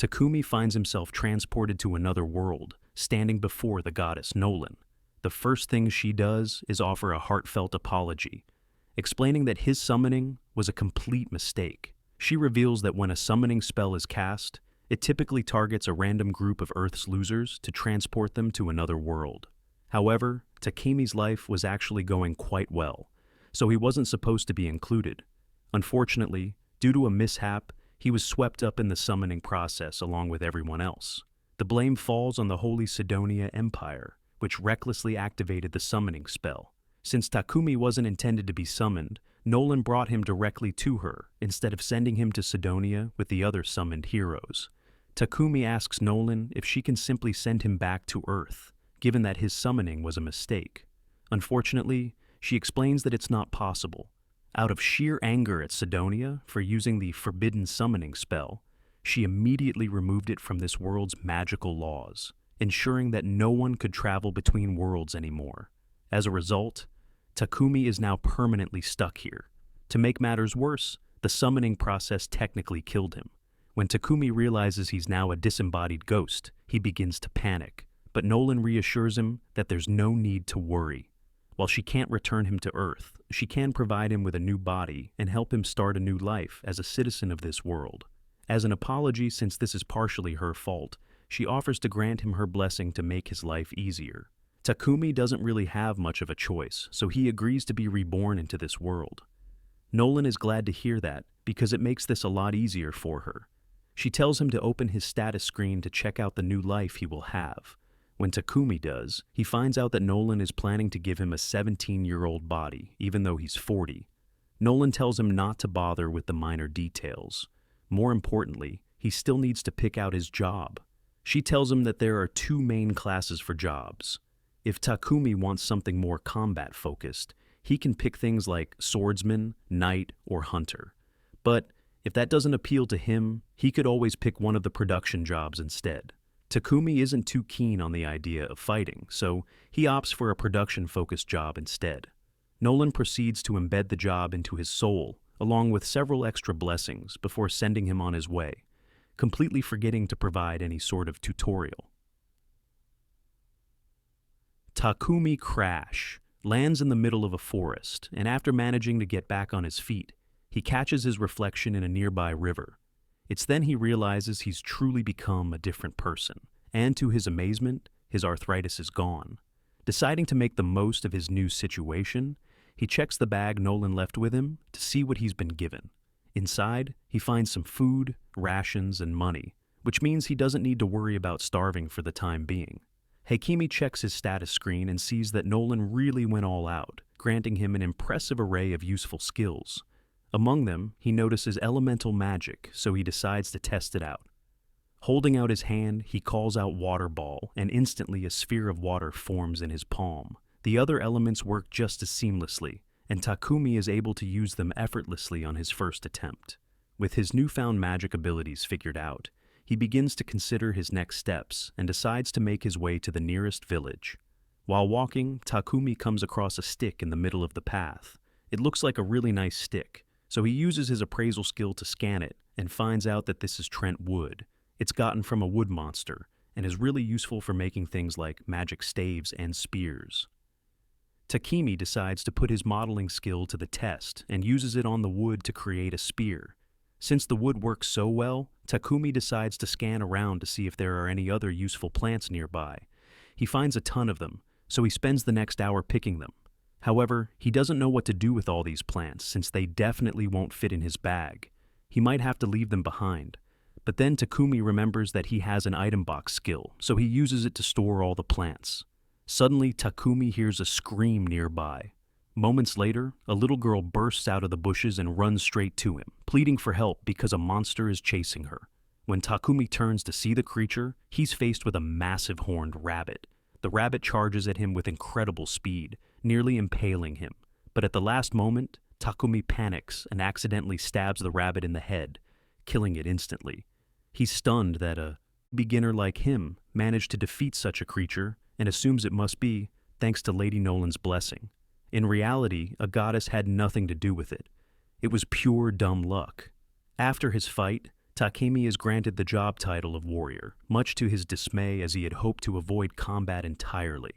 Takumi finds himself transported to another world, standing before the goddess Nolan. The first thing she does is offer a heartfelt apology, explaining that his summoning was a complete mistake. She reveals that when a summoning spell is cast, it typically targets a random group of Earth's losers to transport them to another world. However, Takumi's life was actually going quite well, so he wasn't supposed to be included. Unfortunately, due to a mishap, he was swept up in the summoning process along with everyone else. The blame falls on the Holy Sidonia Empire, which recklessly activated the summoning spell. Since Takumi wasn't intended to be summoned, Nolan brought him directly to her instead of sending him to Sidonia with the other summoned heroes. Takumi asks Nolan if she can simply send him back to Earth, given that his summoning was a mistake. Unfortunately, she explains that it's not possible. Out of sheer anger at Sidonia for using the forbidden summoning spell, she immediately removed it from this world's magical laws, ensuring that no one could travel between worlds anymore. As a result, Takumi is now permanently stuck here. To make matters worse, the summoning process technically killed him. When Takumi realizes he's now a disembodied ghost, he begins to panic, but Nolan reassures him that there's no need to worry. While she can't return him to Earth, she can provide him with a new body and help him start a new life as a citizen of this world. As an apology, since this is partially her fault, she offers to grant him her blessing to make his life easier. Takumi doesn't really have much of a choice, so he agrees to be reborn into this world. Nolan is glad to hear that, because it makes this a lot easier for her. She tells him to open his status screen to check out the new life he will have. When Takumi does, he finds out that Nolan is planning to give him a 17-year-old body, even though he's 40. Nolan tells him not to bother with the minor details. More importantly, he still needs to pick out his job. She tells him that there are two main classes for jobs. If Takumi wants something more combat-focused, he can pick things like swordsman, knight, or hunter. But if that doesn't appeal to him, he could always pick one of the production jobs instead. Takumi isn't too keen on the idea of fighting, so he opts for a production-focused job instead. Nolan proceeds to embed the job into his soul, along with several extra blessings before sending him on his way, completely forgetting to provide any sort of tutorial. Takumi Crash lands in the middle of a forest, and after managing to get back on his feet, he catches his reflection in a nearby river. It's then he realizes he's truly become a different person, and to his amazement, his arthritis is gone. Deciding to make the most of his new situation, he checks the bag Nolan left with him to see what he's been given. Inside, he finds some food, rations, and money, which means he doesn't need to worry about starving for the time being. Hakimi checks his status screen and sees that Nolan really went all out, granting him an impressive array of useful skills. Among them, he notices elemental magic, so he decides to test it out. Holding out his hand, he calls out Water Ball, and instantly a sphere of water forms in his palm. The other elements work just as seamlessly, and Takumi is able to use them effortlessly on his first attempt. With his newfound magic abilities figured out, he begins to consider his next steps and decides to make his way to the nearest village. While walking, Takumi comes across a stick in the middle of the path. It looks like a really nice stick, so he uses his appraisal skill to scan it and finds out that this is Trent wood. It's gotten from a wood monster and is really useful for making things like magic staves and spears. Takumi decides to put his modeling skill to the test and uses it on the wood to create a spear. Since the wood works so well, Takumi decides to scan around to see if there are any other useful plants nearby. He finds a ton of them, so he spends the next hour picking them. However, he doesn't know what to do with all these plants since they definitely won't fit in his bag. He might have to leave them behind. But then Takumi remembers that he has an item box skill, so he uses it to store all the plants. Suddenly, Takumi hears a scream nearby. Moments later, a little girl bursts out of the bushes and runs straight to him, pleading for help because a monster is chasing her. When Takumi turns to see the creature, he's faced with a massive horned rabbit. The rabbit charges at him with incredible speed, nearly impaling him. But at the last moment, Takumi panics and accidentally stabs the rabbit in the head, killing it instantly. He's stunned that a beginner like him managed to defeat such a creature and assumes it must be thanks to Lady Nolan's blessing. In reality, a goddess had nothing to do with it. It was pure dumb luck. After his fight, Takemi is granted the job title of warrior, much to his dismay as he had hoped to avoid combat entirely.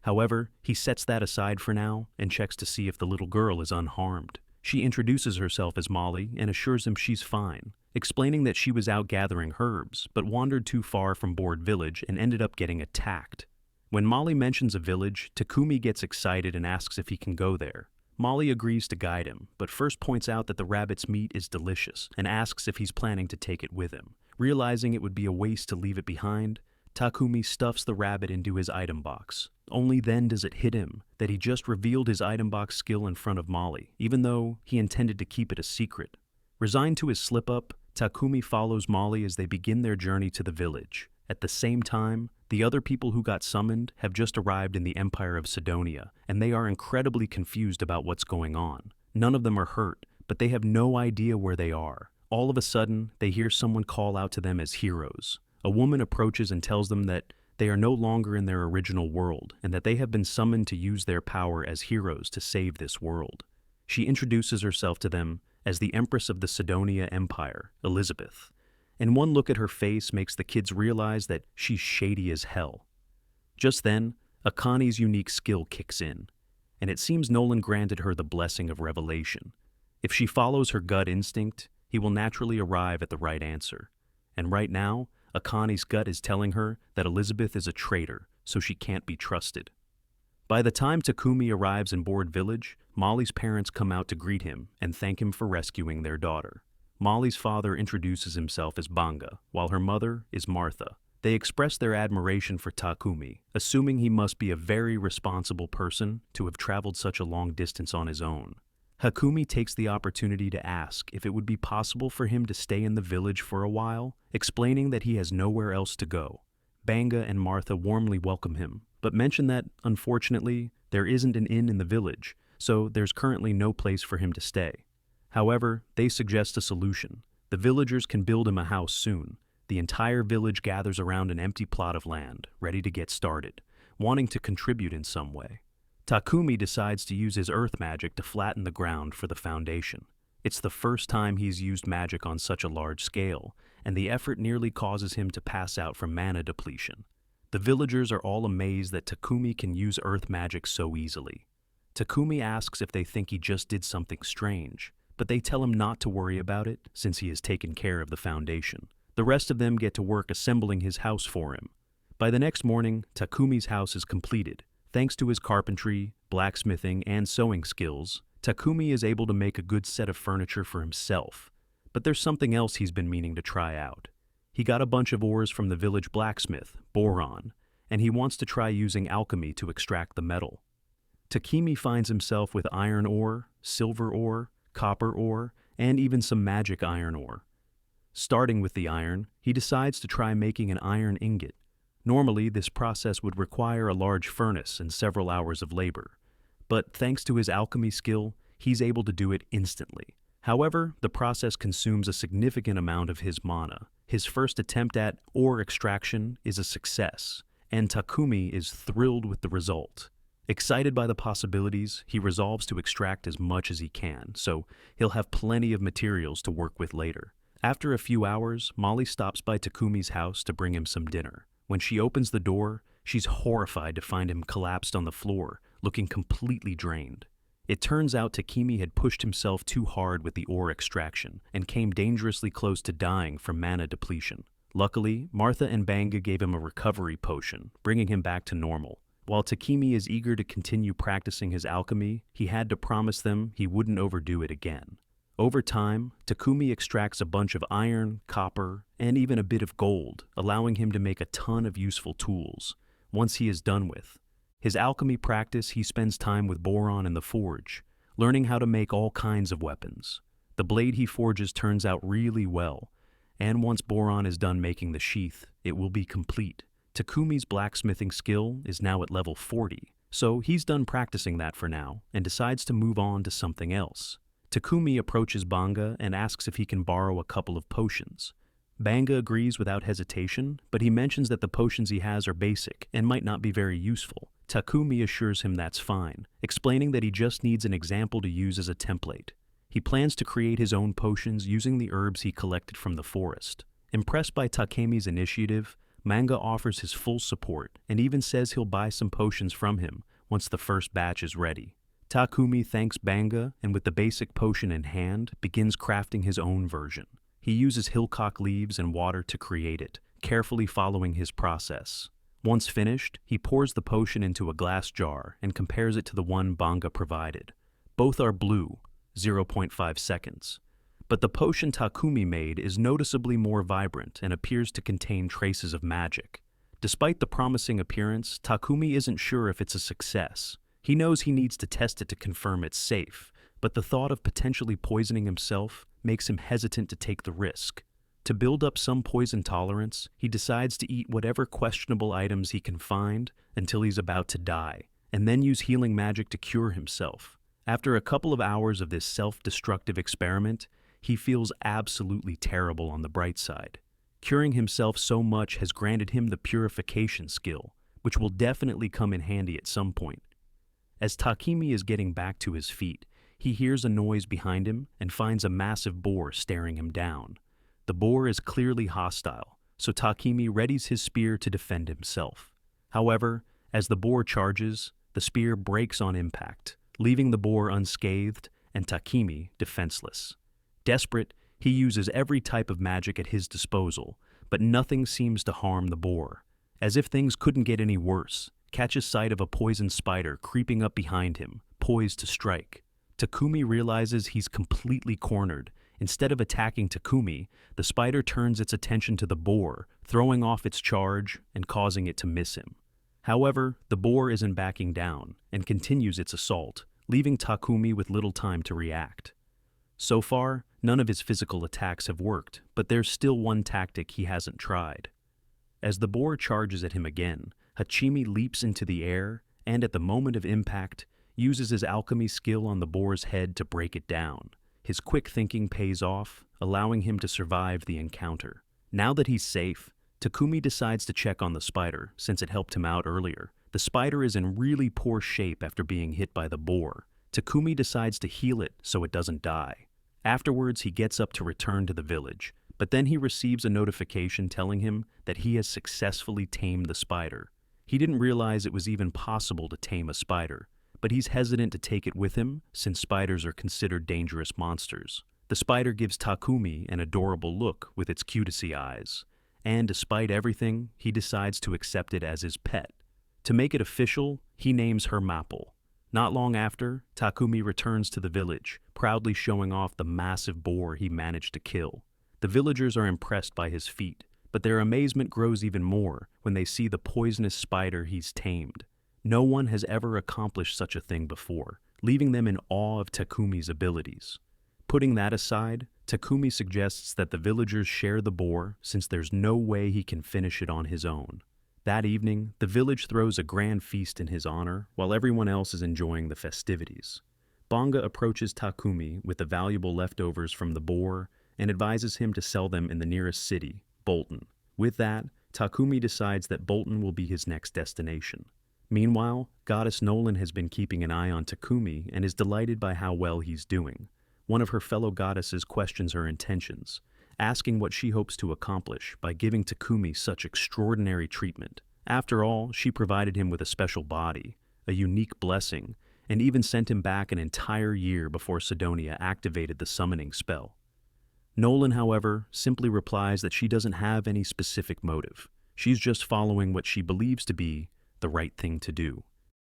However, he sets that aside for now and checks to see if the little girl is unharmed. She introduces herself as Molly and assures him she's fine, explaining that she was out gathering herbs but wandered too far from Board Village and ended up getting attacked. When Molly mentions a village, Takumi gets excited and asks if he can go there. Molly agrees to guide him, but first points out that the rabbit's meat is delicious and asks if he's planning to take it with him. Realizing it would be a waste to leave it behind, Takumi stuffs the rabbit into his item box. Only then does it hit him that he just revealed his item box skill in front of Molly, even though he intended to keep it a secret. Resigned to his slip-up, Takumi follows Molly as they begin their journey to the village. At the same time, the other people who got summoned have just arrived in the Empire of Sidonia, and they are incredibly confused about what's going on. None of them are hurt, but they have no idea where they are. All of a sudden, they hear someone call out to them as heroes. A woman approaches and tells them that they are no longer in their original world, and that they have been summoned to use their power as heroes to save this world. She introduces herself to them as the Empress of the Sidonia Empire, Elizabeth, and one look at her face makes the kids realize that she's shady as hell. Just then, Akani's unique skill kicks in, and it seems Nolan granted her the blessing of revelation. If she follows her gut instinct, he will naturally arrive at the right answer. And right now, Akani's gut is telling her that Elizabeth is a traitor, so she can't be trusted. By the time Takumi arrives in Board Village, Molly's parents come out to greet him and thank him for rescuing their daughter. Molly's father introduces himself as Banga, while her mother is Martha. They express their admiration for Takumi, assuming he must be a very responsible person to have traveled such a long distance on his own. Hakumi takes the opportunity to ask if it would be possible for him to stay in the village for a while, explaining that he has nowhere else to go. Banga and Martha warmly welcome him, but mention that, unfortunately, there isn't an inn in the village, so there's currently no place for him to stay. However, they suggest a solution. The villagers can build him a house soon. The entire village gathers around an empty plot of land, ready to get started, wanting to contribute in some way. Takumi decides to use his earth magic to flatten the ground for the foundation. It's the first time he's used magic on such a large scale, and the effort nearly causes him to pass out from mana depletion. The villagers are all amazed that Takumi can use earth magic so easily. Takumi asks if they think he just did something strange, but they tell him not to worry about it since he has taken care of the foundation. The rest of them get to work assembling his house for him. By the next morning, Takumi's house is completed. Thanks to his carpentry, blacksmithing, and sewing skills, Takumi is able to make a good set of furniture for himself. But there's something else he's been meaning to try out. He got a bunch of ores from the village blacksmith, Boron, and he wants to try using alchemy to extract the metal. Takumi finds himself with iron ore, silver ore, copper ore, and even some magic iron ore. Starting with the iron, he decides to try making an iron ingot. Normally, this process would require a large furnace and several hours of labor, but thanks to his alchemy skill, he's able to do it instantly. However, the process consumes a significant amount of his mana. His first attempt at ore extraction is a success, and Takumi is thrilled with the result. Excited by the possibilities, he resolves to extract as much as he can, so he'll have plenty of materials to work with later. After a few hours, Molly stops by Takumi's house to bring him some dinner. When she opens the door, she's horrified to find him collapsed on the floor, looking completely drained. It turns out Takumi had pushed himself too hard with the ore extraction and came dangerously close to dying from mana depletion. Luckily, Martha and Banga gave him a recovery potion, bringing him back to normal. While Takumi is eager to continue practicing his alchemy, he had to promise them he wouldn't overdo it again. Over time, Takumi extracts a bunch of iron, copper, and even a bit of gold, allowing him to make a ton of useful tools. Once he is done with his alchemy practice, he spends time with Boron in the forge, learning how to make all kinds of weapons. The blade he forges turns out really well, and once Boron is done making the sheath, it will be complete. Takumi's blacksmithing skill is now at level 40, so he's done practicing that for now and decides to move on to something else. Takumi approaches Banga and asks if he can borrow a couple of potions. Banga agrees without hesitation, but he mentions that the potions he has are basic and might not be very useful. Takumi assures him that's fine, explaining that he just needs an example to use as a template. He plans to create his own potions using the herbs he collected from the forest. Impressed by Takemi's initiative, Manga offers his full support and even says he'll buy some potions from him once the first batch is ready. Takumi thanks Manga and with the basic potion in hand, begins crafting his own version. He uses hillcock leaves and water to create it, carefully following his process. Once finished, he pours the potion into a glass jar and compares it to the one Banga provided. Both are blue, 0.5 seconds. But the potion Takumi made is noticeably more vibrant and appears to contain traces of magic. Despite the promising appearance, Takumi isn't sure if it's a success. He knows he needs to test it to confirm it's safe, but the thought of potentially poisoning himself makes him hesitant to take the risk. To build up some poison tolerance, he decides to eat whatever questionable items he can find until he's about to die, and then use healing magic to cure himself. After a couple of hours of this self-destructive experiment, he feels absolutely terrible on the bright side. Curing himself so much has granted him the purification skill, which will definitely come in handy at some point. As Takumi is getting back to his feet, he hears a noise behind him and finds a massive boar staring him down. The boar is clearly hostile, so Takumi readies his spear to defend himself. However, as the boar charges, the spear breaks on impact, leaving the boar unscathed and Takumi defenseless. Desperate, he uses every type of magic at his disposal, but nothing seems to harm the boar. As if things couldn't get any worse, catches sight of a poisoned spider creeping up behind him, poised to strike. Takumi realizes he's completely cornered. Instead of attacking Takumi, the spider turns its attention to the boar, throwing off its charge and causing it to miss him. However, the boar isn't backing down and continues its assault, leaving Takumi with little time to react. So far, none of his physical attacks have worked, but there's still one tactic he hasn't tried. As the boar charges at him again, Hachimi leaps into the air and, at the moment of impact, uses his alchemy skill on the boar's head to break it down. His quick thinking pays off, allowing him to survive the encounter. Now that he's safe, Takumi decides to check on the spider, since it helped him out earlier. The spider is in really poor shape after being hit by the boar. Takumi decides to heal it so it doesn't die. Afterwards, he gets up to return to the village, but then he receives a notification telling him that he has successfully tamed the spider. He didn't realize it was even possible to tame a spider, but he's hesitant to take it with him since spiders are considered dangerous monsters. The spider gives Takumi an adorable look with its cutesy eyes, and despite everything, he decides to accept it as his pet. To make it official, he names her Maple. Not long after, Takumi returns to the village, proudly showing off the massive boar he managed to kill. The villagers are impressed by his feat, but their amazement grows even more when they see the poisonous spider he's tamed. No one has ever accomplished such a thing before, leaving them in awe of Takumi's abilities. Putting that aside, Takumi suggests that the villagers share the boar since there's no way he can finish it on his own. That evening, the village throws a grand feast in his honor while everyone else is enjoying the festivities. Banga approaches Takumi with the valuable leftovers from the boar and advises him to sell them in the nearest city, Bolton. With that, Takumi decides that Bolton will be his next destination. Meanwhile, Goddess Nolan has been keeping an eye on Takumi and is delighted by how well he's doing. One of her fellow goddesses questions her intentions, asking what she hopes to accomplish by giving Takumi such extraordinary treatment. After all, she provided him with a special body, a unique blessing, and even sent him back an entire year before Sidonia activated the summoning spell. Nolan, however, simply replies that she doesn't have any specific motive. She's just following what she believes to be the right thing to do.